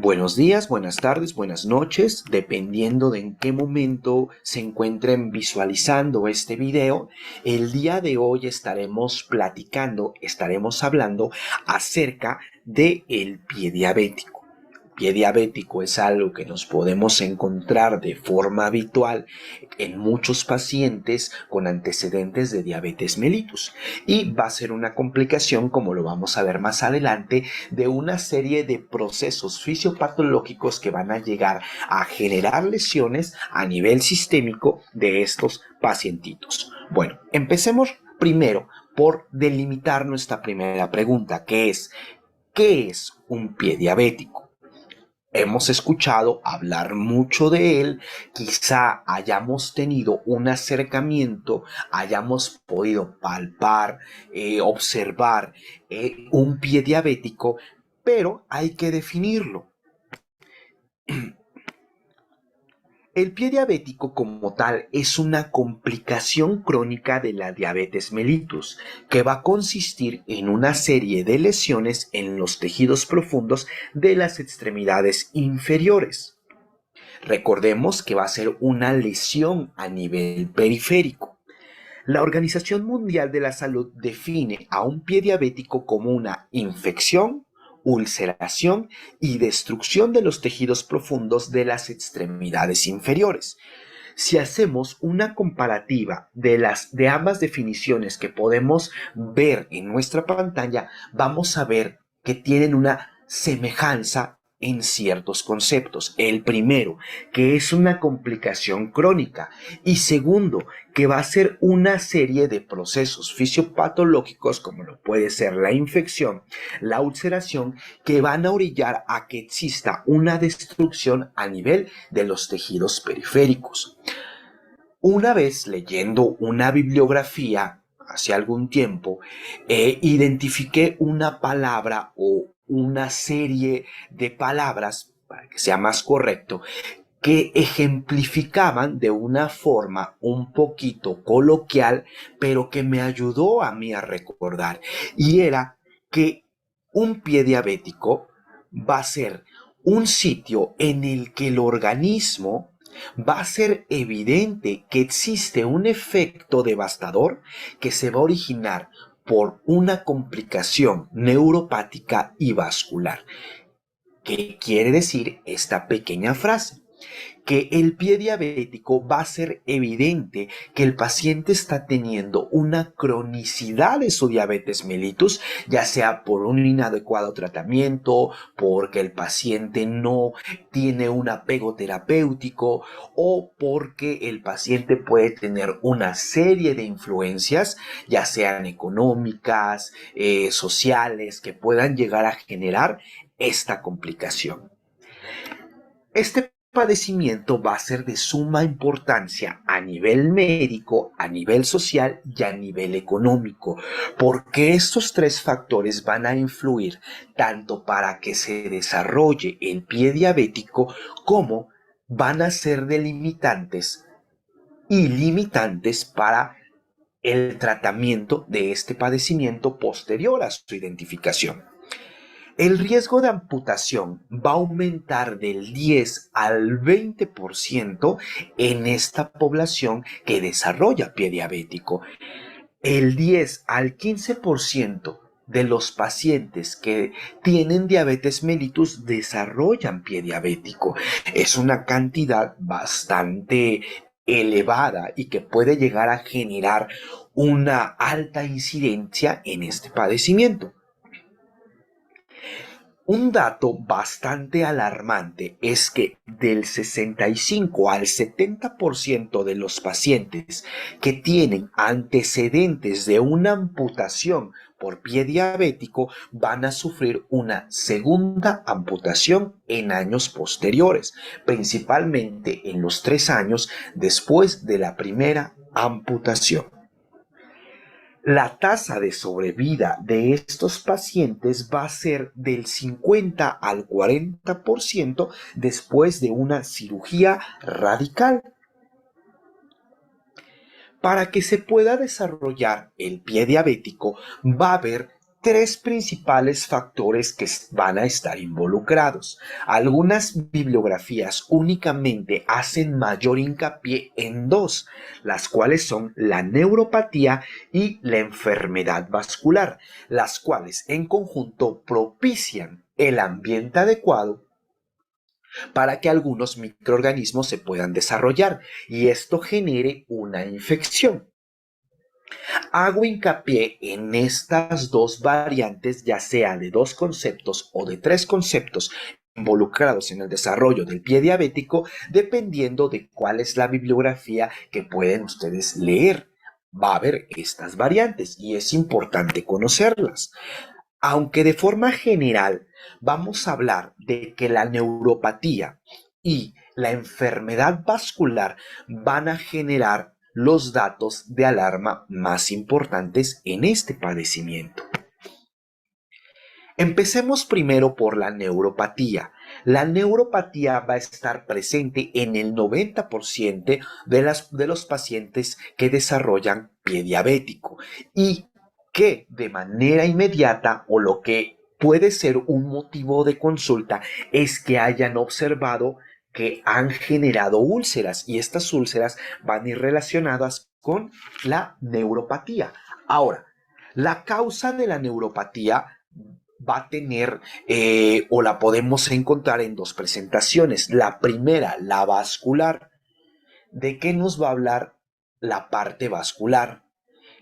Buenos días, buenas tardes, buenas noches, dependiendo de en qué momento se encuentren visualizando este video. El día de hoy estaremos hablando acerca del pie diabético. Pie diabético es algo que nos podemos encontrar de forma habitual en muchos pacientes con antecedentes de diabetes mellitus y va a ser una complicación, como lo vamos a ver más adelante, de una serie de procesos fisiopatológicos que van a llegar a generar lesiones a nivel sistémico de estos pacientitos. Bueno, empecemos primero por delimitar nuestra primera pregunta, que es ¿qué es un pie diabético? Hemos escuchado hablar mucho de él, quizá hayamos tenido un acercamiento, hayamos podido palpar, observar un pie diabético, pero hay que definirlo. El pie diabético como tal es una complicación crónica de la diabetes mellitus que va a consistir en una serie de lesiones en los tejidos profundos de las extremidades inferiores. Recordemos que va a ser una lesión a nivel periférico. La Organización Mundial de la Salud define a un pie diabético como una infección, ulceración y destrucción de los tejidos profundos de las extremidades inferiores. Si hacemos una comparativa de ambas definiciones que podemos ver en nuestra pantalla, vamos a ver que tienen una semejanza en ciertos conceptos. El primero, que es una complicación crónica, y segundo, que va a ser una serie de procesos fisiopatológicos como lo puede ser la infección, la ulceración, que van a orillar a que exista una destrucción a nivel de los tejidos periféricos. Una vez leyendo una bibliografía hace algún tiempo, identifiqué una palabra o una serie de palabras, para que sea más correcto, que ejemplificaban de una forma un poquito coloquial, pero que me ayudó a mí a recordar. Y era que un pie diabético va a ser un sitio en el que el organismo va a ser evidente que existe un efecto devastador que se va a originar por una complicación neuropática y vascular. ¿Qué quiere decir esta pequeña frase? Que el pie diabético va a ser evidente que el paciente está teniendo una cronicidad de su diabetes mellitus, ya sea por un inadecuado tratamiento, porque el paciente no tiene un apego terapéutico o porque el paciente puede tener una serie de influencias, ya sean económicas, sociales, que puedan llegar a generar esta complicación. Este padecimiento va a ser de suma importancia a nivel médico, a nivel social y a nivel económico, porque estos tres factores van a influir tanto para que se desarrolle el pie diabético como van a ser delimitantes y limitantes para el tratamiento de este padecimiento posterior a su identificación. El riesgo de amputación va a aumentar del 10 al 20% en esta población que desarrolla pie diabético. El 10 al 15% de los pacientes que tienen diabetes mellitus desarrollan pie diabético. Es una cantidad bastante elevada y que puede llegar a generar una alta incidencia en este padecimiento. Un dato bastante alarmante es que del 65 al 70% de los pacientes que tienen antecedentes de una amputación por pie diabético van a sufrir una segunda amputación en años posteriores, principalmente en los 3 años después de la primera amputación. La tasa de sobrevida de estos pacientes va a ser del 50 al 40% después de una cirugía radical. Para que se pueda desarrollar el pie diabético va a haber tres principales factores que van a estar involucrados. Algunas bibliografías únicamente hacen mayor hincapié en dos, las cuales son la neuropatía y la enfermedad vascular, las cuales en conjunto propician el ambiente adecuado para que algunos microorganismos se puedan desarrollar y esto genere una infección. Hago hincapié en estas dos variantes, ya sea de dos conceptos o de tres conceptos involucrados en el desarrollo del pie diabético, dependiendo de cuál es la bibliografía que pueden ustedes leer. Va a haber estas variantes y es importante conocerlas. Aunque de forma general vamos a hablar de que la neuropatía y la enfermedad vascular van a generar los datos de alarma más importantes en este padecimiento. Empecemos primero por la neuropatía. La neuropatía va a estar presente en el 90% de los pacientes que desarrollan pie diabético y que de manera inmediata o lo que puede ser un motivo de consulta es que hayan observado que han generado úlceras y estas úlceras van a ir relacionadas con la neuropatía. Ahora, la causa de la neuropatía va a tener o la podemos encontrar en dos presentaciones. La primera, la vascular. ¿De qué nos va a hablar la parte vascular?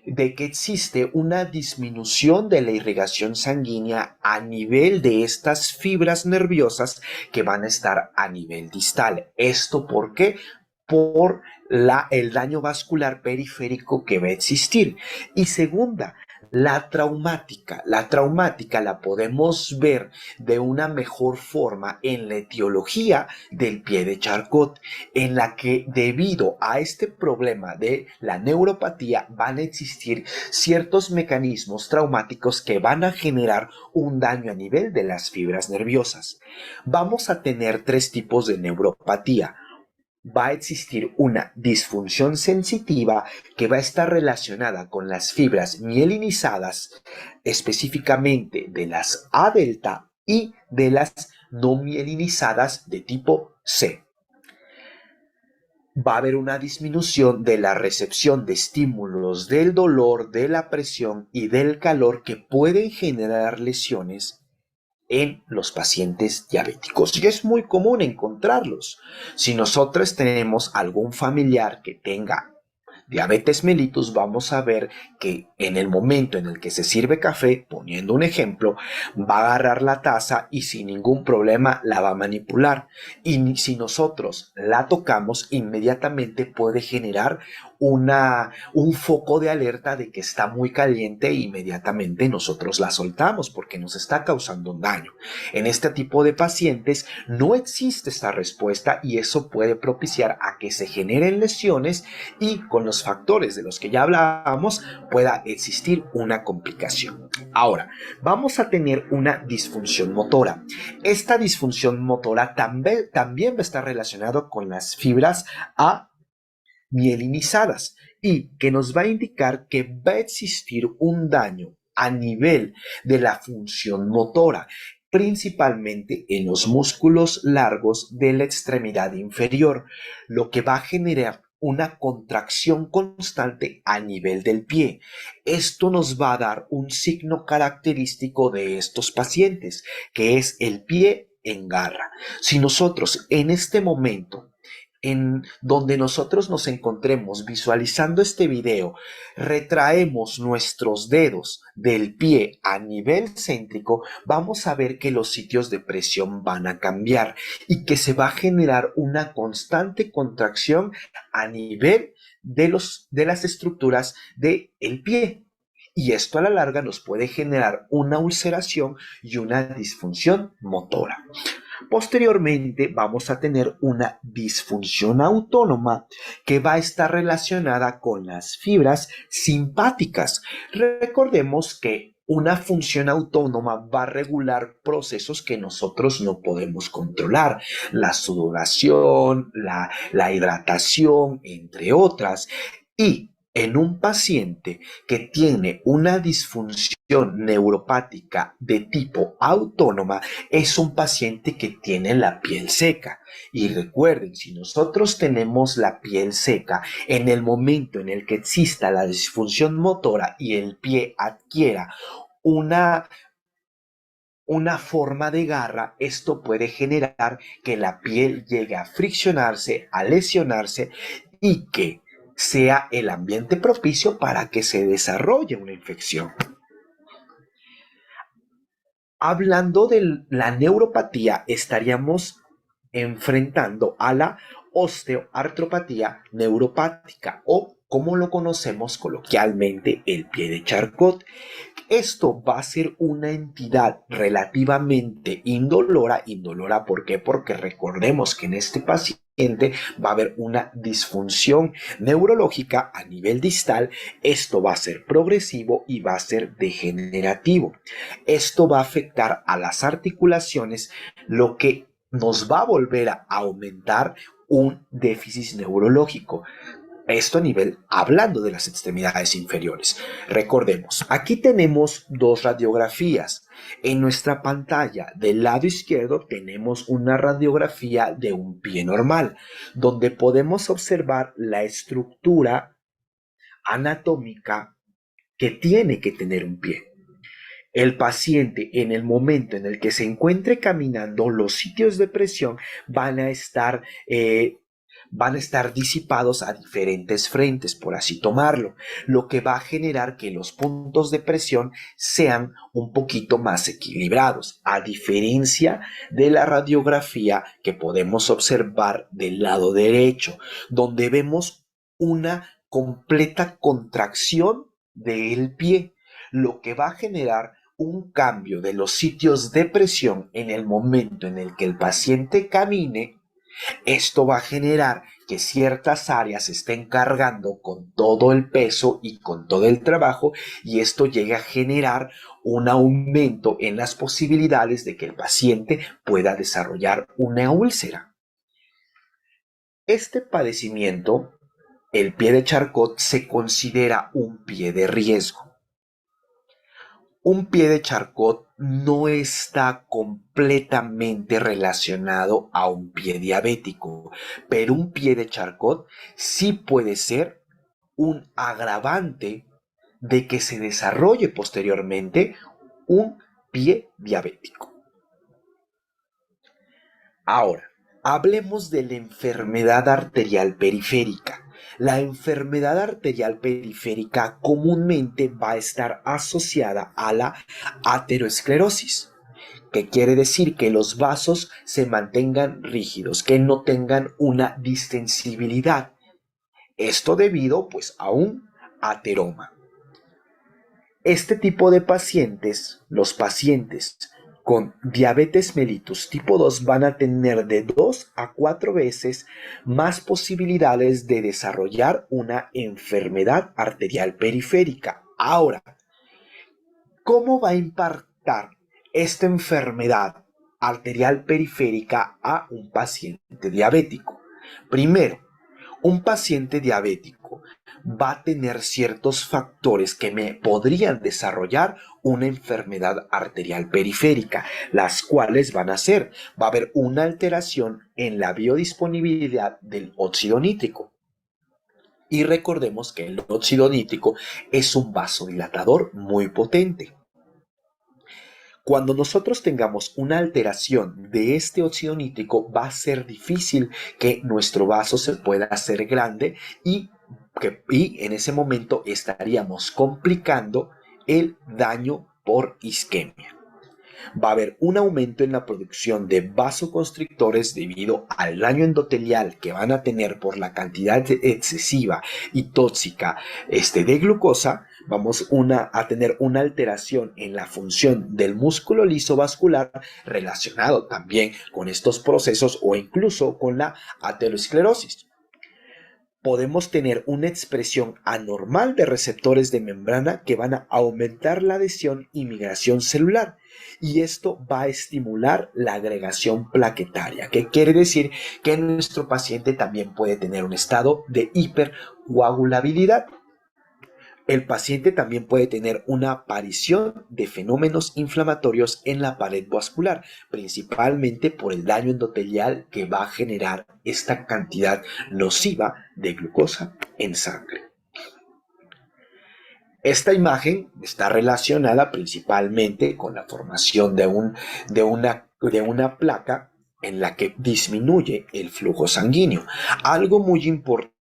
De que existe una disminución de la irrigación sanguínea a nivel de estas fibras nerviosas que van a estar a nivel distal. ¿Esto por qué? Por el daño vascular periférico que va a existir. Y segunda, la traumática. La traumática la podemos ver de una mejor forma en la etiología del pie de Charcot, en la que debido a este problema de la neuropatía van a existir ciertos mecanismos traumáticos que van a generar un daño a nivel de las fibras nerviosas. Vamos a tener tres tipos de neuropatía. Va a existir una disfunción sensitiva que va a estar relacionada con las fibras mielinizadas, específicamente de las A delta y de las no mielinizadas de tipo C. Va a haber una disminución de la recepción de estímulos del dolor, de la presión y del calor que pueden generar lesiones en los pacientes diabéticos y es muy común encontrarlos. Si nosotros tenemos algún familiar que tenga diabetes mellitus, vamos a ver que en el momento en el que se sirve café, poniendo un ejemplo, va a agarrar la taza y sin ningún problema la va a manipular. Y si nosotros la tocamos, inmediatamente puede generar un foco de alerta de que está muy caliente e inmediatamente nosotros la soltamos porque nos está causando un daño. En este tipo de pacientes no existe esta respuesta y eso puede propiciar a que se generen lesiones y con los factores de los que ya hablábamos pueda existir una complicación. Ahora, vamos a tener una disfunción motora. Esta disfunción motora también va a estar relacionada con las fibras A mielinizadas y que nos va a indicar que va a existir un daño a nivel de la función motora, principalmente en los músculos largos de la extremidad inferior, lo que va a generar una contracción constante a nivel del pie. Esto nos va a dar un signo característico de estos pacientes, que es el pie en garra. Si nosotros en este momento en donde nosotros nos encontremos visualizando este video, retraemos nuestros dedos del pie a nivel céntrico, vamos a ver que los sitios de presión van a cambiar y que se va a generar una constante contracción a nivel de las estructuras del pie. Y esto a la larga nos puede generar una ulceración y una disfunción motora. Posteriormente vamos a tener una disfunción autónoma que va a estar relacionada con las fibras simpáticas. Recordemos que una función autónoma va a regular procesos que nosotros no podemos controlar, la sudoración, la hidratación, entre otras. Y en un paciente que tiene una disfunción neuropática de tipo autónoma, es un paciente que tiene la piel seca. Y recuerden, si nosotros tenemos la piel seca, en el momento en el que exista la disfunción motora y el pie adquiera una forma de garra, esto puede generar que la piel llegue a friccionarse, a lesionarse y que sea el ambiente propicio para que se desarrolle una infección. Hablando de la neuropatía, estaríamos enfrentando a la osteoartropatía neuropática o como lo conocemos coloquialmente, el pie de Charcot. Esto va a ser una entidad relativamente indolora, ¿por qué? Porque recordemos que en este paciente va a haber una disfunción neurológica a nivel distal, esto va a ser progresivo y va a ser degenerativo. Esto va a afectar a las articulaciones, lo que nos va a volver a aumentar un déficit neurológico. Esto a nivel, hablando de las extremidades inferiores. Recordemos, aquí tenemos dos radiografías. En nuestra pantalla del lado izquierdo tenemos una radiografía de un pie normal, donde podemos observar la estructura anatómica que tiene que tener un pie. El paciente, en el momento en el que se encuentre caminando, los sitios de presión van a estar disipados a diferentes frentes, por así tomarlo, lo que va a generar que los puntos de presión sean un poquito más equilibrados, a diferencia de la radiografía que podemos observar del lado derecho, donde vemos una completa contracción del pie, lo que va a generar un cambio de los sitios de presión en el momento en el que el paciente camine. Esto va a generar que ciertas áreas estén cargando con todo el peso y con todo el trabajo, y esto llega a generar un aumento en las posibilidades de que el paciente pueda desarrollar una úlcera. Este padecimiento, el pie de Charcot, se considera un pie de riesgo. Un pie de Charcot no está completamente relacionado a un pie diabético, pero un pie de Charcot sí puede ser un agravante de que se desarrolle posteriormente un pie diabético. Ahora, hablemos de la enfermedad arterial periférica. La enfermedad arterial periférica comúnmente va a estar asociada a la ateroesclerosis, que quiere decir que los vasos se mantengan rígidos, que no tengan una distensibilidad. Esto debido pues a un ateroma. Este tipo de pacientes, los pacientes con diabetes mellitus tipo 2 van a tener de 2 a 4 veces más posibilidades de desarrollar una enfermedad arterial periférica. Ahora, ¿cómo va a impactar esta enfermedad arterial periférica a un paciente diabético? Primero, un paciente diabético va a tener ciertos factores que me podrían desarrollar una enfermedad arterial periférica, las cuales van a ser, va a haber una alteración en la biodisponibilidad del óxido nítrico. Y recordemos que el óxido nítrico es un vasodilatador muy potente. Cuando nosotros tengamos una alteración de este óxido nítrico, va a ser difícil que nuestro vaso se pueda hacer grande y en ese momento estaríamos complicando el daño por isquemia. Va a haber un aumento en la producción de vasoconstrictores debido al daño endotelial que van a tener por la cantidad excesiva y tóxica de glucosa. Vamos a tener una alteración en la función del músculo liso vascular relacionado también con estos procesos o incluso con la aterosclerosis. Podemos tener una expresión anormal de receptores de membrana que van a aumentar la adhesión y migración celular. Y esto va a estimular la agregación plaquetaria, que quiere decir que nuestro paciente también puede tener un estado de hipercoagulabilidad. El paciente también puede tener una aparición de fenómenos inflamatorios en la pared vascular, principalmente por el daño endotelial que va a generar esta cantidad nociva de glucosa en sangre. Esta imagen está relacionada principalmente con la formación de una placa en la que disminuye el flujo sanguíneo. Algo muy importante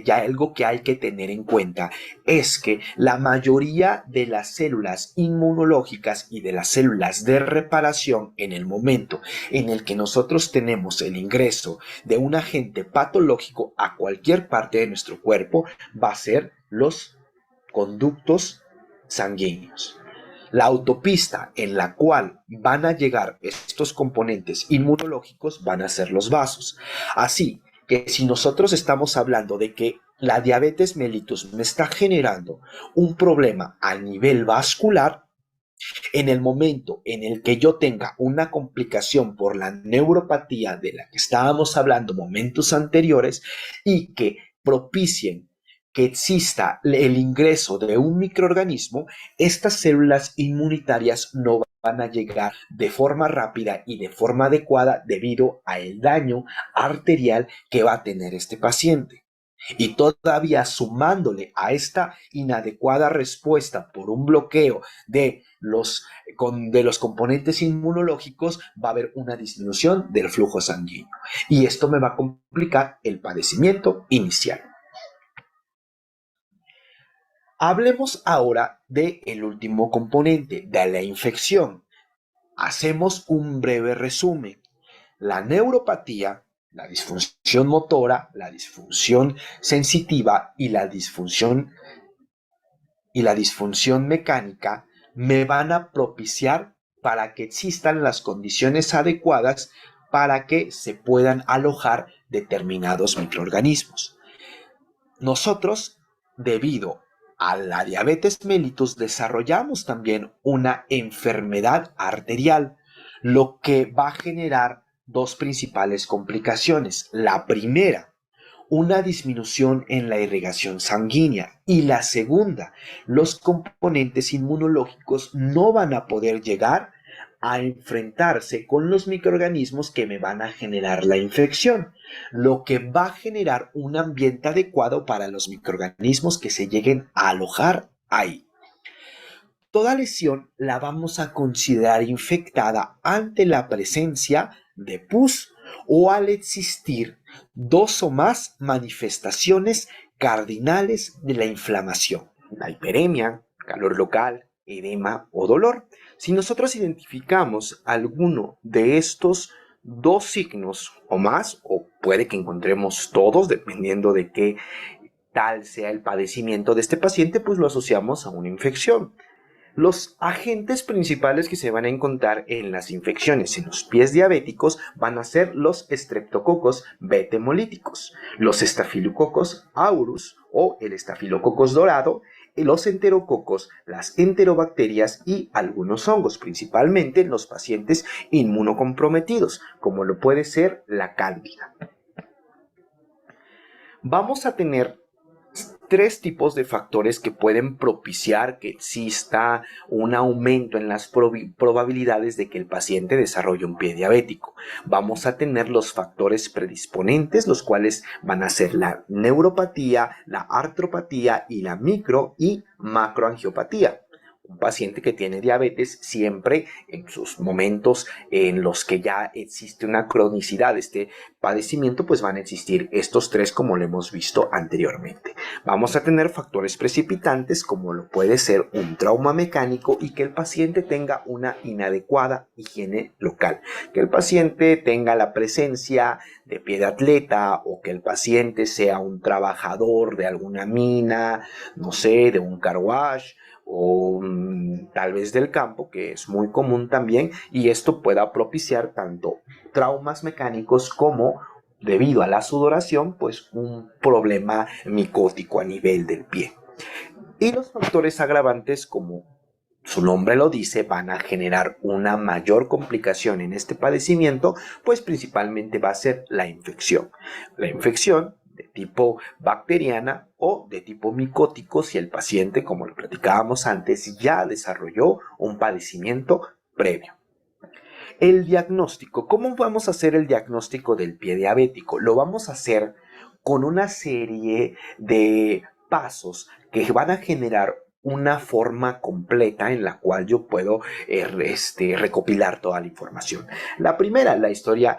y algo que hay que tener en cuenta es que la mayoría de las células inmunológicas y de las células de reparación, en el momento en el que nosotros tenemos el ingreso de un agente patológico a cualquier parte de nuestro cuerpo, va a ser los conductos sanguíneos. La autopista en la cual van a llegar estos componentes inmunológicos van a ser los vasos. Así que si nosotros estamos hablando de que la diabetes mellitus me está generando un problema a nivel vascular, en el momento en el que yo tenga una complicación por la neuropatía de la que estábamos hablando momentos anteriores y que propicien que exista el ingreso de un microorganismo, estas células inmunitarias no van a llegar de forma rápida y de forma adecuada debido al daño arterial que va a tener este paciente. Y todavía sumándole a esta inadecuada respuesta por un bloqueo de los componentes inmunológicos, va a haber una disminución del flujo sanguíneo. Y esto me va a complicar el padecimiento inicial. Hablemos ahora del último componente, de la infección. Hacemos un breve resumen. La neuropatía, la disfunción motora, la disfunción sensitiva y la disfunción mecánica me van a propiciar para que existan las condiciones adecuadas para que se puedan alojar determinados microorganismos. Nosotros, debido a la diabetes mellitus, desarrollamos también una enfermedad arterial, lo que va a generar dos principales complicaciones. La primera, una disminución en la irrigación sanguínea, y la segunda, los componentes inmunológicos no van a poder llegar a enfrentarse con los microorganismos que me van a generar la infección, lo que va a generar un ambiente adecuado para los microorganismos que se lleguen a alojar ahí. Toda lesión la vamos a considerar infectada ante la presencia de pus o al existir dos o más manifestaciones cardinales de la inflamación: la hiperemia, calor local, edema o dolor. Si nosotros identificamos alguno de estos dos signos o más, o puede que encontremos todos, dependiendo de qué tal sea el padecimiento de este paciente, pues lo asociamos a una infección. Los agentes principales que se van a encontrar en las infecciones en los pies diabéticos van a ser los estreptococos beta hemolíticos, los estafilococos aureus o el estafilococos dorado, los enterococos, las enterobacterias y algunos hongos, principalmente en los pacientes inmunocomprometidos, como lo puede ser la cándida. Vamos a tener tres tipos de factores que pueden propiciar que exista un aumento en las probabilidades de que el paciente desarrolle un pie diabético. Vamos a tener los factores predisponentes, los cuales van a ser la neuropatía, la artropatía y la micro y macroangiopatía. Un paciente que tiene diabetes, siempre en sus momentos en los que ya existe una cronicidad de este padecimiento, pues van a existir estos tres, como lo hemos visto anteriormente. Vamos a tener factores precipitantes, como lo puede ser un trauma mecánico y que el paciente tenga una inadecuada higiene local, que el paciente tenga la presencia de pie de atleta o que el paciente sea un trabajador de alguna mina, no sé, de un car wash, o tal vez del campo, que es muy común también, y esto pueda propiciar tanto traumas mecánicos como, debido a la sudoración, pues un problema micótico a nivel del pie. Y los factores agravantes, como su nombre lo dice, van a generar una mayor complicación en este padecimiento, pues principalmente va a ser la infección. La infección de tipo bacteriana o de tipo micótico si el paciente, como lo platicábamos antes, ya desarrolló un padecimiento previo. El diagnóstico. ¿Cómo vamos a hacer el diagnóstico del pie diabético? Lo vamos a hacer con una serie de pasos que van a generar una forma completa en la cual yo puedo recopilar toda la información. La primera, la historia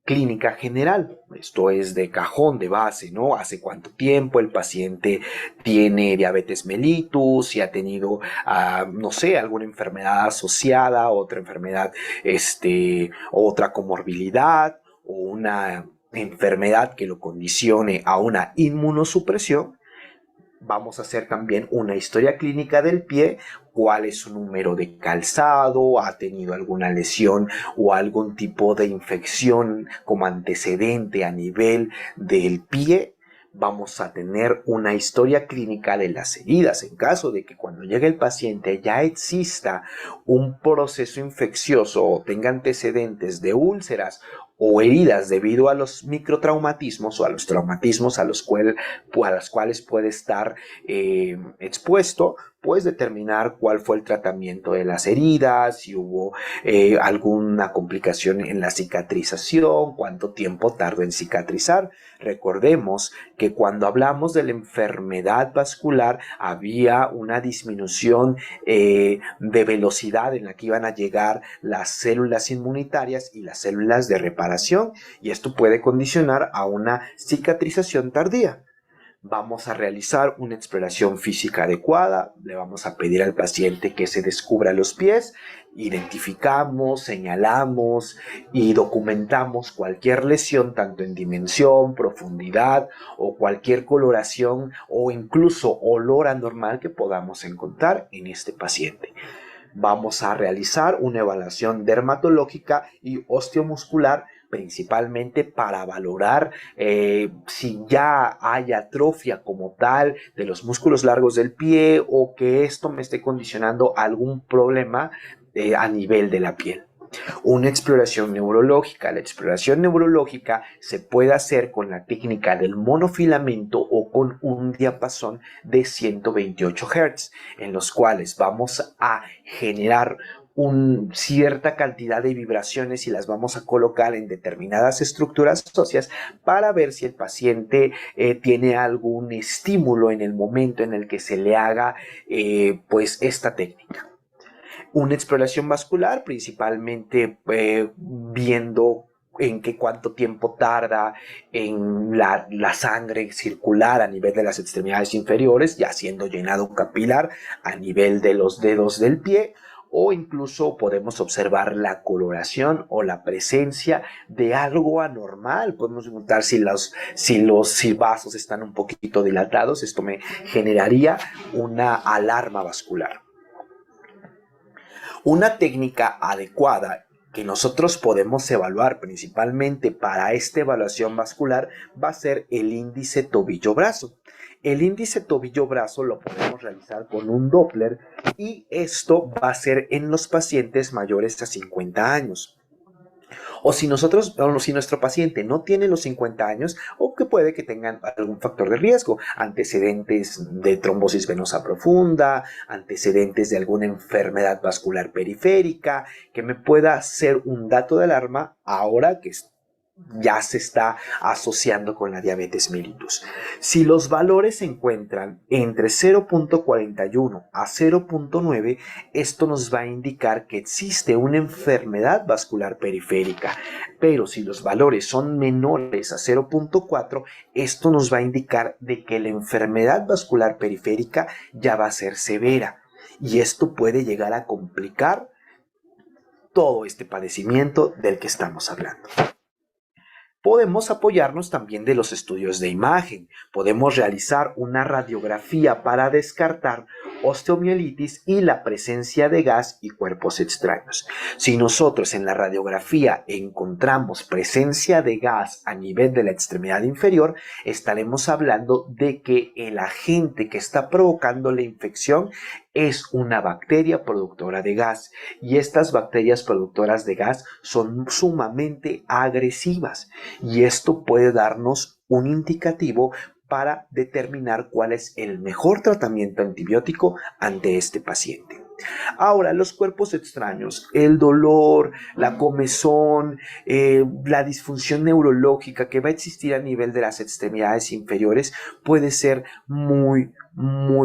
clínica general. Esto es de cajón, de base, ¿no? Hace cuánto tiempo el paciente tiene diabetes mellitus, si ha tenido, no sé, alguna enfermedad asociada, otra enfermedad, otra comorbilidad o una enfermedad que lo condicione a una inmunosupresión. Vamos a hacer también una historia clínica del pie, cuál es su número de calzado, ha tenido alguna lesión o algún tipo de infección como antecedente a nivel del pie. Vamos a tener una historia clínica de las heridas en caso de que cuando llegue el paciente ya exista un proceso infeccioso o tenga antecedentes de úlceras o heridas debido a los microtraumatismos o a los traumatismos a las cuales puede estar expuesto, pues determinar cuál fue el tratamiento de las heridas, si hubo alguna complicación en la cicatrización, cuánto tiempo tardó en cicatrizar. Recordemos que cuando hablamos de la enfermedad vascular había una disminución de velocidad en la que iban a llegar las células inmunitarias y las células de reparación, y esto puede condicionar a una cicatrización tardía. Vamos a realizar una exploración física adecuada, le vamos a pedir al paciente que se descubra los pies, identificamos, señalamos y documentamos cualquier lesión, tanto en dimensión, profundidad o cualquier coloración o incluso olor anormal que podamos encontrar en este paciente. Vamos a realizar una evaluación dermatológica y osteomuscular, principalmente para valorar si ya hay atrofia como tal de los músculos largos del pie o que esto me esté condicionando algún problema a nivel de la piel. Una exploración neurológica. La exploración neurológica se puede hacer con la técnica del monofilamento o con un diapasón de 128 Hz, en los cuales vamos a generar cierta cantidad de vibraciones y las vamos a colocar en determinadas estructuras óseas para ver si el paciente tiene algún estímulo en el momento en el que se le haga pues esta técnica. Una exploración vascular, principalmente viendo en cuánto tiempo tarda en la sangre circular a nivel de las extremidades inferiores, ya siendo llenado capilar a nivel de los dedos del pie, o incluso podemos observar la coloración o la presencia de algo anormal. Podemos notar si los vasos están un poquito dilatados. Esto me generaría una alarma vascular. Una técnica adecuada que nosotros podemos evaluar principalmente para esta evaluación vascular va a ser el índice tobillo-brazo. El índice tobillo-brazo lo podemos realizar con un Doppler y esto va a ser en los pacientes mayores a 50 años. O si nuestro paciente no tiene los 50 años o que puede que tengan algún factor de riesgo, antecedentes de trombosis venosa profunda, antecedentes de alguna enfermedad vascular periférica, que me pueda ser un dato de alarma ahora que ya se está asociando con la diabetes mellitus. Si los valores se encuentran entre 0.41 a 0.9, esto nos va a indicar que existe una enfermedad vascular periférica. Pero si los valores son menores a 0.4, esto nos va a indicar de que la enfermedad vascular periférica ya va a ser severa. Y esto puede llegar a complicar todo este padecimiento del que estamos hablando. Podemos apoyarnos también de los estudios de imagen. Podemos realizar una radiografía para descartar osteomielitis y la presencia de gas y cuerpos extraños. Si nosotros en la radiografía encontramos presencia de gas a nivel de la extremidad inferior, estaremos hablando de que el agente que está provocando la infección es una bacteria productora de gas, y estas bacterias productoras de gas son sumamente agresivas, y esto puede darnos un indicativo para determinar cuál es el mejor tratamiento antibiótico ante este paciente. Ahora, los cuerpos extraños, el dolor, la comezón, la disfunción neurológica que va a existir a nivel de las extremidades inferiores puede ser muy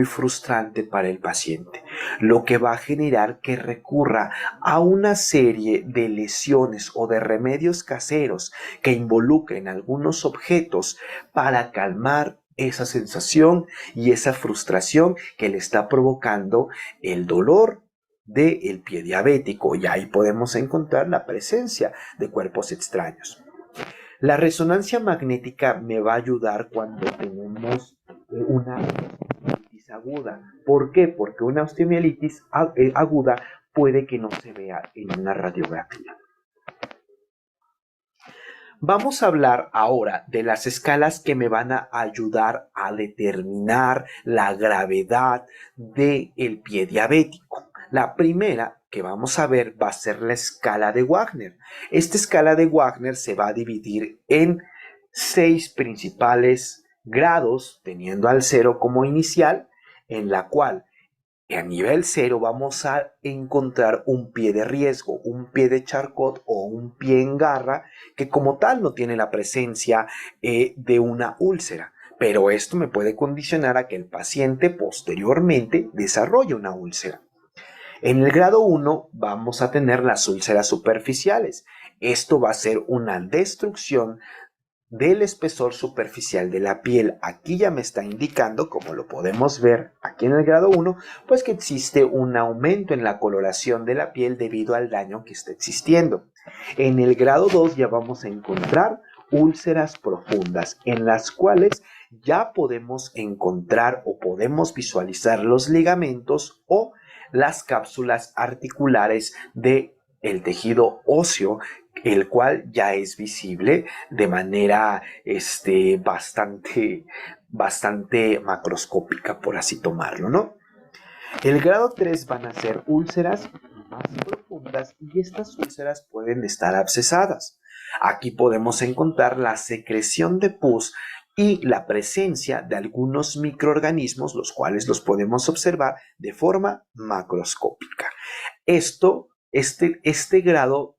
frustrante para el paciente, lo que va a generar que recurra a una serie de lesiones o de remedios caseros que involucren algunos objetos para calmar esa sensación y esa frustración que le está provocando el dolor del pie diabético, y ahí podemos encontrar la presencia de cuerpos extraños. La resonancia magnética me va a ayudar cuando tenemos una osteomielitis aguda. ¿Por qué? Porque una osteomielitis aguda puede que no se vea en una radiografía. Vamos a hablar ahora de las escalas que me van a ayudar a determinar la gravedad del pie diabético. La primera que vamos a ver va a ser la escala de Wagner. Esta escala de Wagner se va a dividir en 6 principales grados, teniendo al 0 como inicial, en la cual a nivel 0 vamos a encontrar un pie de riesgo, un pie de Charcot o un pie en garra que como tal no tiene la presencia de una úlcera. Pero esto me puede condicionar a que el paciente posteriormente desarrolle una úlcera. En el grado 1 vamos a tener las úlceras superficiales. Esto va a ser una destrucción del espesor superficial de la piel. Aquí ya me está indicando, como lo podemos ver aquí en el grado 1, pues que existe un aumento en la coloración de la piel debido al daño que está existiendo. En el grado 2 ya vamos a encontrar úlceras profundas, en las cuales ya podemos encontrar o podemos visualizar los ligamentos o las cápsulas articulares del tejido óseo, el cual ya es visible de manera bastante macroscópica, por así tomarlo, ¿no? El grado 3 van a ser úlceras más profundas y estas úlceras pueden estar abscesadas. Aquí podemos encontrar la secreción de pus y la presencia de algunos microorganismos, los cuales podemos observar de forma macroscópica. Este grado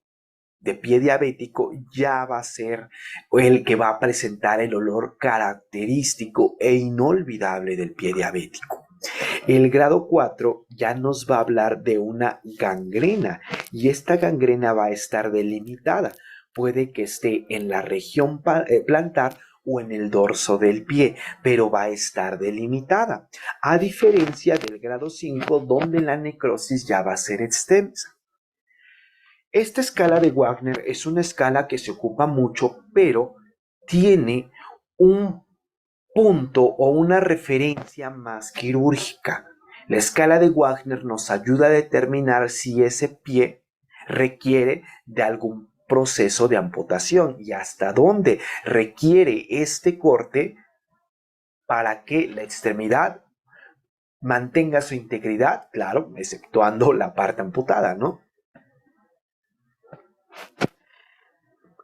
de pie diabético ya va a ser el que va a presentar el olor característico e inolvidable del pie diabético. El grado 4 ya nos va a hablar de una gangrena y esta gangrena va a estar delimitada. Puede que esté en la región plantar o en el dorso del pie, pero va a estar delimitada, a diferencia del grado 5 donde la necrosis ya va a ser extensa. Esta escala de Wagner es una escala que se ocupa mucho, pero tiene un punto o una referencia más quirúrgica. La escala de Wagner nos ayuda a determinar si ese pie requiere de algún proceso de amputación y hasta dónde requiere este corte para que la extremidad mantenga su integridad, claro, exceptuando la parte amputada, ¿no?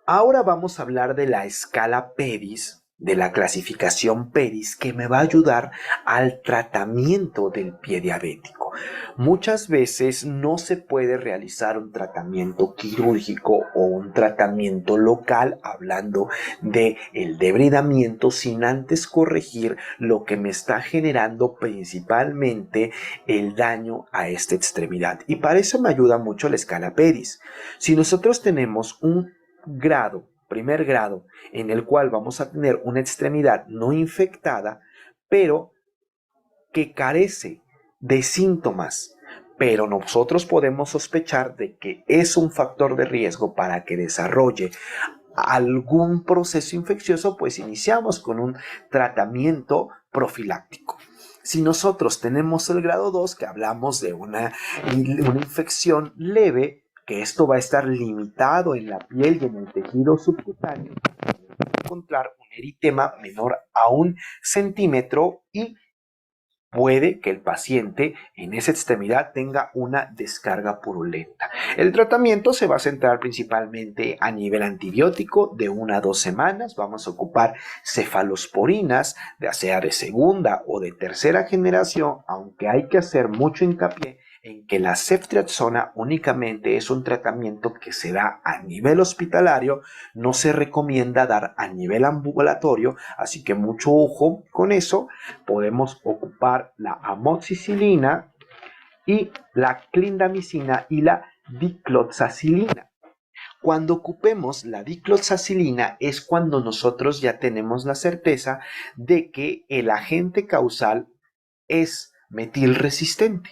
Ahora vamos a hablar de la escala PEDIS, de la clasificación PEDIS, que me va a ayudar al tratamiento del pie diabético. Muchas veces no se puede realizar un tratamiento quirúrgico o un tratamiento local, hablando de el debridamiento, sin antes corregir lo que me está generando principalmente el daño a esta extremidad. Y para eso me ayuda mucho la escala PEDIS. Si nosotros tenemos un primer grado, en el cual vamos a tener una extremidad no infectada, pero que carece de síntomas, pero nosotros podemos sospechar de que es un factor de riesgo para que desarrolle algún proceso infeccioso, pues iniciamos con un tratamiento profiláctico. Si nosotros tenemos el grado 2, que hablamos de una infección leve, que esto va a estar limitado en la piel y en el tejido subcutáneo, encontrar un eritema menor a 1 centímetro y puede que el paciente en esa extremidad tenga una descarga purulenta. El tratamiento se va a centrar principalmente a nivel antibiótico de 1 a 2 semanas. Vamos a ocupar cefalosporinas, ya sea de segunda o de tercera generación, aunque hay que hacer mucho hincapié en que la ceftriaxona únicamente es un tratamiento que se da a nivel hospitalario, no se recomienda dar a nivel ambulatorio, así que mucho ojo con eso. Podemos ocupar la amoxicilina y la clindamicina y la dicloxacilina. Cuando ocupemos la dicloxacilina es cuando nosotros ya tenemos la certeza de que el agente causal es metilresistente.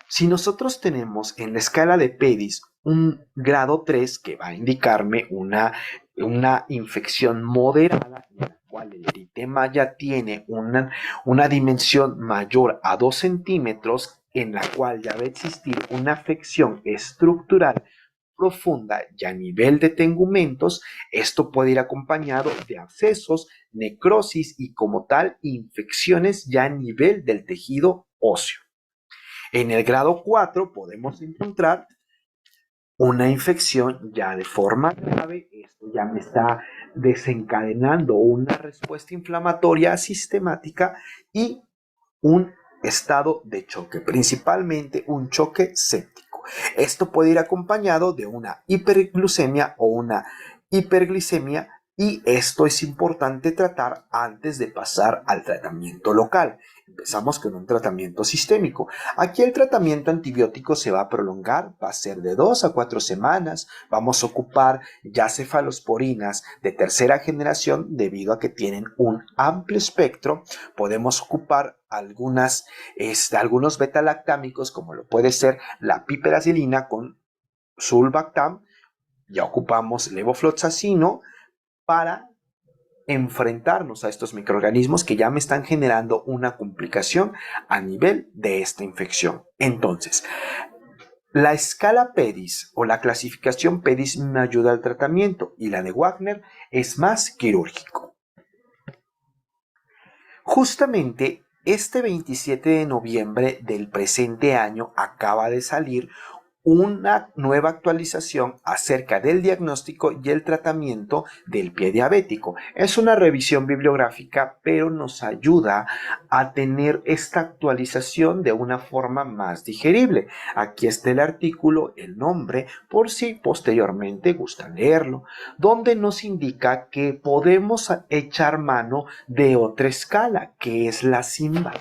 Si nosotros tenemos en la escala de PEDIS un grado 3 que va a indicarme una infección moderada, en la cual el eritema ya tiene una dimensión mayor a 2 centímetros, en la cual ya va a existir una afección estructural profunda y a nivel de tegumentos, esto puede ir acompañado de abscesos, necrosis y como tal infecciones ya a nivel del tejido óseo. En el grado 4 podemos encontrar una infección ya de forma grave. Esto ya me está desencadenando una respuesta inflamatoria sistemática y un estado de choque, principalmente un choque séptico. Esto puede ir acompañado de una hiperglucemia o una hiperglicemia, y esto es importante tratar antes de pasar al tratamiento local. Empezamos con un tratamiento sistémico. Aquí el tratamiento antibiótico se va a prolongar, va a ser de 2 a 4 semanas. Vamos a ocupar ya cefalosporinas de tercera generación debido a que tienen un amplio espectro. Podemos ocupar algunos beta-lactámicos, como lo puede ser la piperacilina con sulbactam. Ya ocupamos levofloxacino para enfrentarnos a estos microorganismos que ya me están generando una complicación a nivel de esta infección. Entonces, la escala PEDIS o la clasificación PEDIS me ayuda al tratamiento y la de Wagner es más quirúrgico. Justamente este 27 de noviembre del presente año acaba de salir una nueva actualización acerca del diagnóstico y el tratamiento del pie diabético. Es una revisión bibliográfica, pero nos ayuda a tener esta actualización de una forma más digerible. Aquí está el artículo, el nombre, por si posteriormente gustan leerlo, donde nos indica que podemos echar mano de otra escala, que es la SIMBA.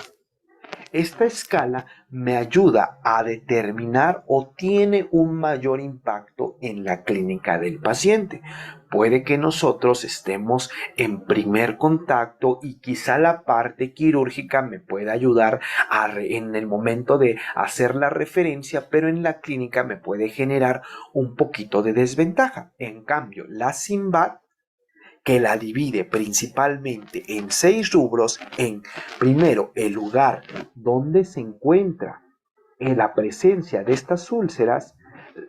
Esta escala me ayuda a determinar o tiene un mayor impacto en la clínica del paciente. Puede que nosotros estemos en primer contacto y quizá la parte quirúrgica me pueda ayudar en el momento de hacer la referencia, pero en la clínica me puede generar un poquito de desventaja. En cambio, la SIMBAT, que la divide principalmente en 6 rubros, en primero el lugar donde se encuentra la presencia de estas úlceras,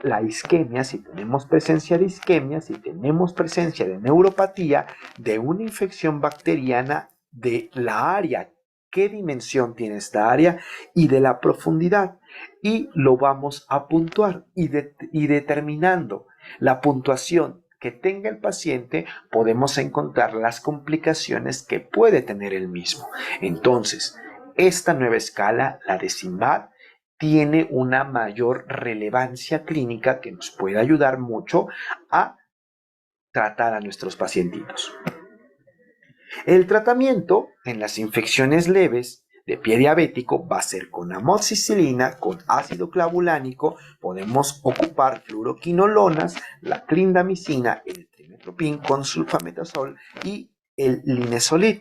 la isquemia, si tenemos presencia de isquemia, si tenemos presencia de neuropatía, de una infección bacteriana, de la área, qué dimensión tiene esta área y de la profundidad, y lo vamos a puntuar y determinando la puntuación que tenga el paciente, podemos encontrar las complicaciones que puede tener el mismo. Entonces, esta nueva escala, la de SIMBAT, tiene una mayor relevancia clínica que nos puede ayudar mucho a tratar a nuestros pacientitos. El tratamiento en las infecciones leves de pie diabético va a ser con amoxicilina, con ácido clavulánico. Podemos ocupar fluoroquinolonas, la clindamicina, el trimethoprim con sulfametazol y el linezolid.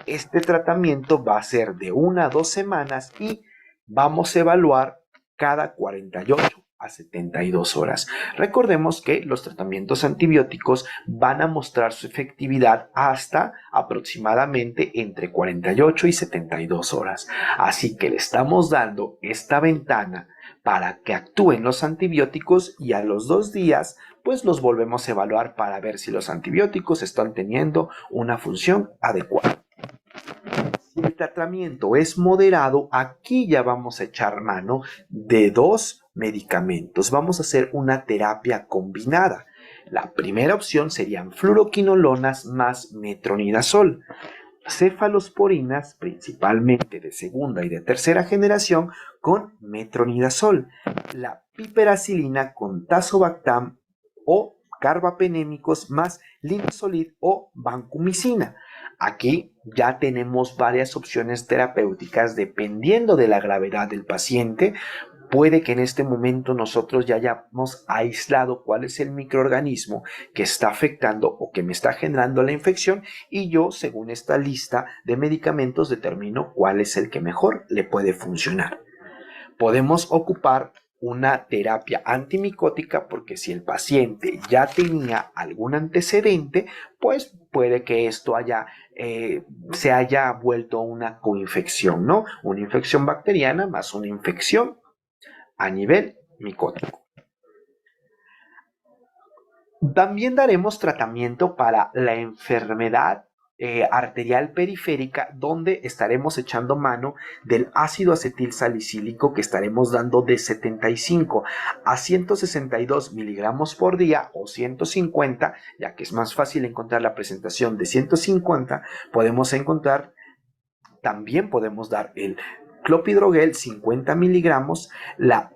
Este tratamiento va a ser de 1 a 2 semanas y vamos a evaluar cada 48 a 72 horas. Recordemos que los tratamientos antibióticos van a mostrar su efectividad hasta aproximadamente entre 48 y 72 horas. Así que le estamos dando esta ventana para que actúen los antibióticos y a los 2 días pues los volvemos a evaluar para ver si los antibióticos están teniendo una función adecuada. Si el tratamiento es moderado, aquí ya vamos a echar mano de 2 medicamentos. Vamos a hacer una terapia combinada. La primera opción serían fluoroquinolonas más metronidazol. Cefalosporinas, principalmente de segunda y de tercera generación, con metronidazol. La piperacilina con tazobactam o carbapenémicos más linezolid o vancomicina. Aquí ya tenemos varias opciones terapéuticas dependiendo de la gravedad del paciente. Puede que en este momento nosotros ya hayamos aislado cuál es el microorganismo que está afectando o que me está generando la infección y yo, según esta lista de medicamentos, determino cuál es el que mejor le puede funcionar. Podemos ocupar una terapia antimicótica porque si el paciente ya tenía algún antecedente, pues puede que esto se haya vuelto una coinfección, ¿no? Una infección bacteriana más una infección a nivel micótico. También daremos tratamiento para la enfermedad arterial periférica, donde estaremos echando mano del ácido acetil salicílico que estaremos dando de 75 a 162 miligramos por día o 150, ya que es más fácil encontrar la presentación de 150, también podemos dar el clopidogrel 50 miligramos, la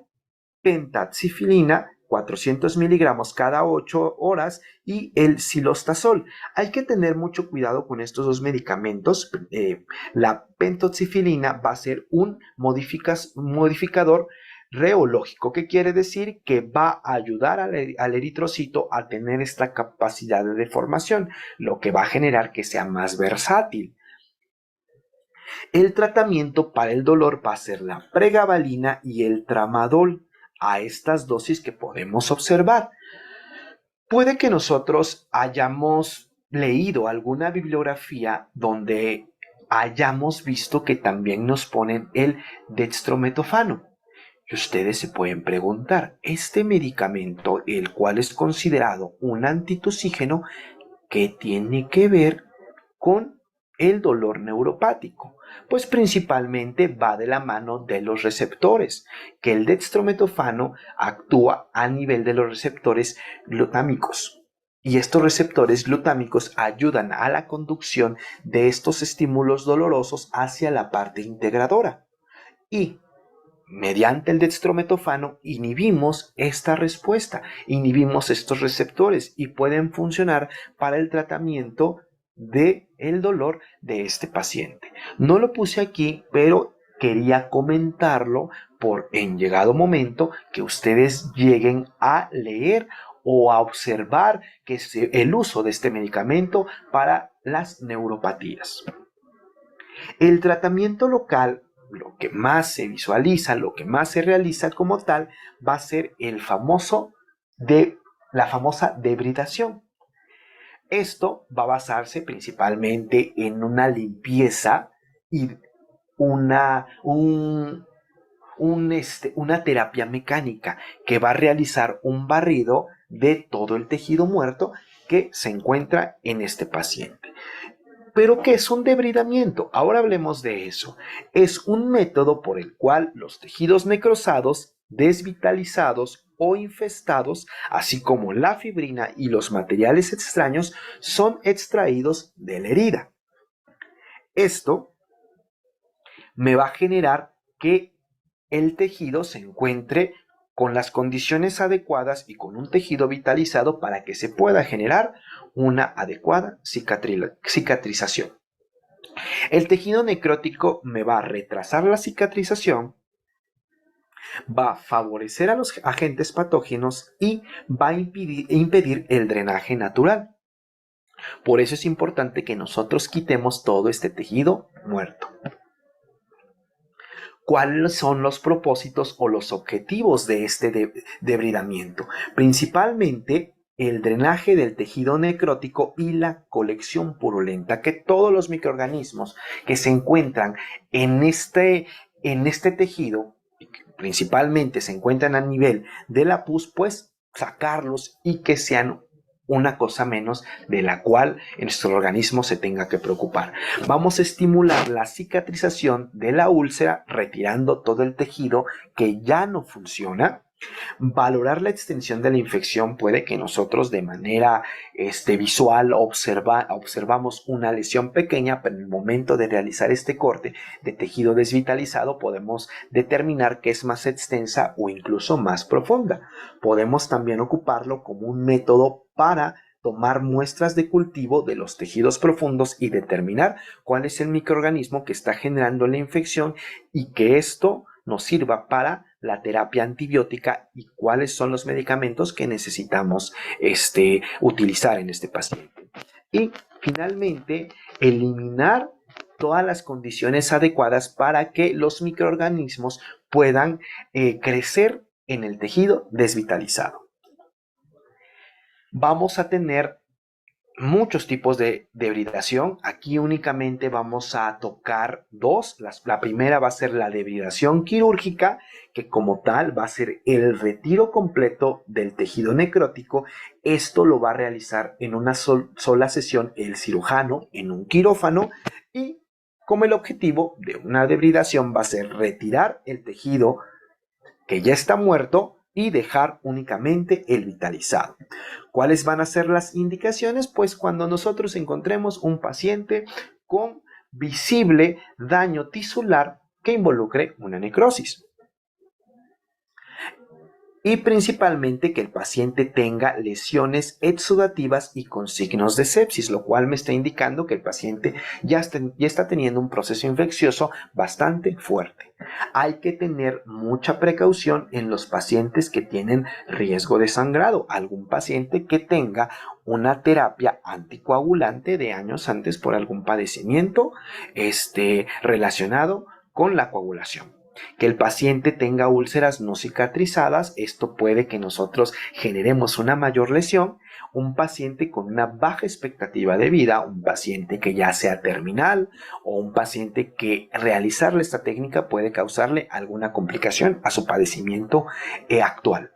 pentaxifilina 400 miligramos cada 8 horas y el cilostazol. Hay que tener mucho cuidado con estos dos medicamentos. La pentoxifilina va a ser un modificador reológico, que quiere decir que va a ayudar al eritrocito a tener esta capacidad de deformación, lo que va a generar que sea más versátil. El tratamiento para el dolor va a ser la pregabalina y el tramadol a estas dosis que podemos observar. Puede que nosotros hayamos leído alguna bibliografía donde hayamos visto que también nos ponen el dextrometofano. Y ustedes se pueden preguntar, este medicamento, el cual es considerado un antitussígeno, ¿qué tiene que ver con el dolor neuropático? Pues principalmente va de la mano de los receptores, que el dextrometofano actúa a nivel de los receptores glutámicos. Y estos receptores glutámicos ayudan a la conducción de estos estímulos dolorosos hacia la parte integradora. Y mediante el dextrometofano inhibimos esta respuesta, inhibimos estos receptores y pueden funcionar para el tratamiento del dolor de este paciente. No lo puse aquí, pero quería comentarlo por en llegado momento que ustedes lleguen a leer o a observar que el uso de este medicamento para las neuropatías. El tratamiento local, lo que más se visualiza, lo que más se realiza como tal, va a ser la famosa debridación. Esto va a basarse principalmente en una limpieza y una terapia mecánica que va a realizar un barrido de todo el tejido muerto que se encuentra en este paciente. ¿Pero qué es un debridamiento? Ahora hablemos de eso. Es un método por el cual los tejidos necrosados, desvitalizados o infestados, así como la fibrina y los materiales extraños, son extraídos de la herida. Esto me va a generar que el tejido se encuentre con las condiciones adecuadas y con un tejido vitalizado para que se pueda generar una adecuada cicatrización. El tejido necrótico me va a retrasar la cicatrización, va a favorecer a los agentes patógenos y va a impedir el drenaje natural. Por eso es importante que nosotros quitemos todo este tejido muerto. ¿Cuáles son los propósitos o los objetivos de este debridamiento? Principalmente el drenaje del tejido necrótico y la colección purulenta, que todos los microorganismos que se encuentran en este tejido, principalmente se encuentran a nivel de la pus, pues sacarlos y que sean una cosa menos de la cual nuestro organismo se tenga que preocupar. Vamos a estimular la cicatrización de la úlcera retirando todo el tejido que ya no funciona. Valorar la extensión de la infección puede que nosotros de manera visual observamos una lesión pequeña, pero en el momento de realizar este corte de tejido desvitalizado podemos determinar que es más extensa o incluso más profunda. Podemos también ocuparlo como un método para tomar muestras de cultivo de los tejidos profundos y determinar cuál es el microorganismo que está generando la infección y que esto nos sirva para la terapia antibiótica y cuáles son los medicamentos que necesitamos utilizar en este paciente. Y finalmente, eliminar todas las condiciones adecuadas para que los microorganismos puedan crecer en el tejido desvitalizado. Vamos a tener muchos tipos de debridación. Aquí únicamente vamos a tocar dos. La primera va a ser la debridación quirúrgica, que como tal va a ser el retiro completo del tejido necrótico. Esto lo va a realizar en una sola sesión el cirujano en un quirófano y como el objetivo de una debridación va a ser retirar el tejido que ya está muerto y dejar únicamente el vitalizado. ¿Cuáles van a ser las indicaciones? Pues cuando nosotros encontremos un paciente con visible daño tisular que involucre una necrosis. Y principalmente que el paciente tenga lesiones exudativas y con signos de sepsis, lo cual me está indicando que el paciente ya está teniendo un proceso infeccioso bastante fuerte. Hay que tener mucha precaución en los pacientes que tienen riesgo de sangrado. Algún paciente que tenga una terapia anticoagulante de años antes por algún padecimiento relacionado con la coagulación. Que el paciente tenga úlceras no cicatrizadas, esto puede que nosotros generemos una mayor lesión. Un paciente con una baja expectativa de vida, un paciente que ya sea terminal o un paciente que realizarle esta técnica puede causarle alguna complicación a su padecimiento actual.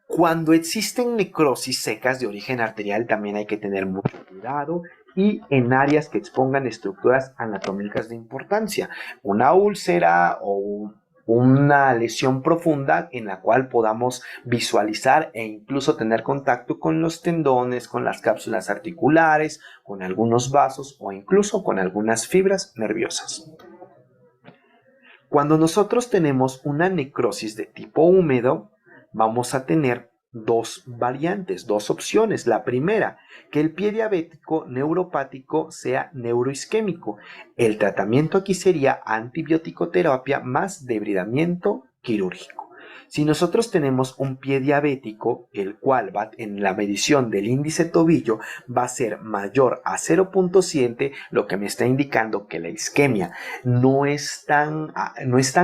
Cuando existen necrosis secas de origen arterial también hay que tener mucho cuidado y en áreas que expongan estructuras anatómicas de importancia. Una úlcera o una lesión profunda en la cual podamos visualizar e incluso tener contacto con los tendones, con las cápsulas articulares, con algunos vasos o incluso con algunas fibras nerviosas. Cuando nosotros tenemos una necrosis de tipo húmedo, vamos a tener dos variantes, dos opciones. La primera, que el pie diabético neuropático sea neuroisquémico. El tratamiento aquí sería antibiótico terapia más debridamiento quirúrgico. Si nosotros tenemos un pie diabético, el cual va en la medición del índice tobillo va a ser mayor a 0.7, lo que me está indicando que la isquemia no es tan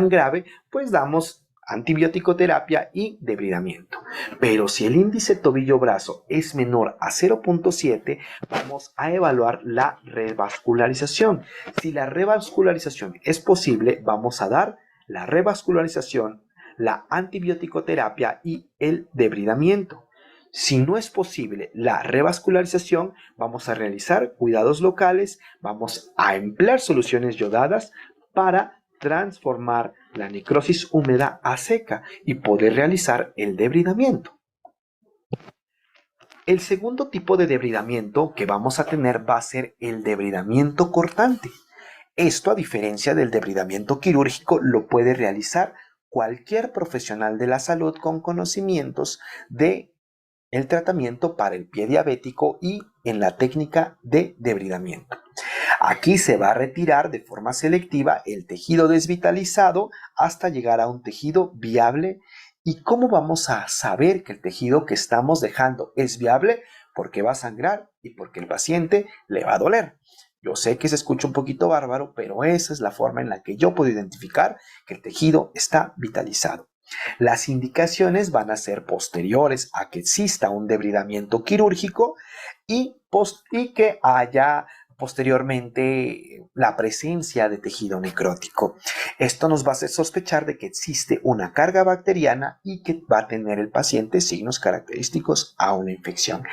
grave, pues damos antibiótico terapia y debridamiento. Pero si el índice tobillo-brazo es menor a 0.7, vamos a evaluar la revascularización. Si la revascularización es posible, vamos a dar la revascularización, la antibiótico terapia y el debridamiento. Si no es posible la revascularización, vamos a realizar cuidados locales, vamos a emplear soluciones yodadas para transformar la necrosis húmeda a seca y poder realizar el debridamiento. El segundo tipo de debridamiento que vamos a tener va a ser el debridamiento cortante. Esto, a diferencia del debridamiento quirúrgico, lo puede realizar cualquier profesional de la salud con conocimientos de el tratamiento para el pie diabético y en la técnica de debridamiento. Aquí se va a retirar de forma selectiva el tejido desvitalizado hasta llegar a un tejido viable. ¿Y cómo vamos a saber que el tejido que estamos dejando es viable? Porque va a sangrar y porque el paciente le va a doler. Yo sé que se escucha un poquito bárbaro, pero esa es la forma en la que yo puedo identificar que el tejido está vitalizado. Las indicaciones van a ser posteriores a que exista un debridamiento quirúrgico y que haya posteriormente la presencia de tejido necrótico. Esto nos va a hacer sospechar de que existe una carga bacteriana y que va a tener el paciente signos característicos a una infección.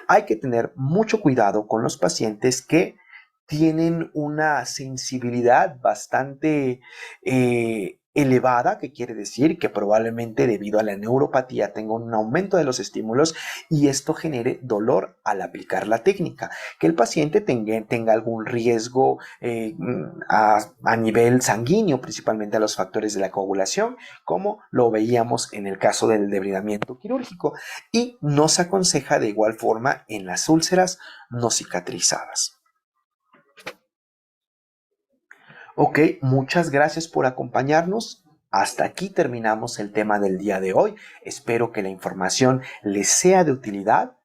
Hay que tener mucho cuidado con los pacientes que tienen una sensibilidad bastante elevada, que quiere decir que probablemente debido a la neuropatía tenga un aumento de los estímulos y esto genere dolor al aplicar la técnica, que el paciente tenga algún riesgo a nivel sanguíneo, principalmente a los factores de la coagulación, como lo veíamos en el caso del debridamiento quirúrgico, y no se aconseja de igual forma en las úlceras no cicatrizadas. Ok, muchas gracias por acompañarnos. Hasta aquí terminamos el tema del día de hoy. Espero que la información les sea de utilidad.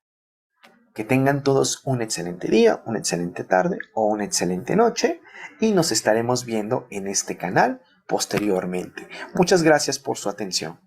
Que tengan todos un excelente día, una excelente tarde o una excelente noche y nos estaremos viendo en este canal posteriormente. Muchas gracias por su atención.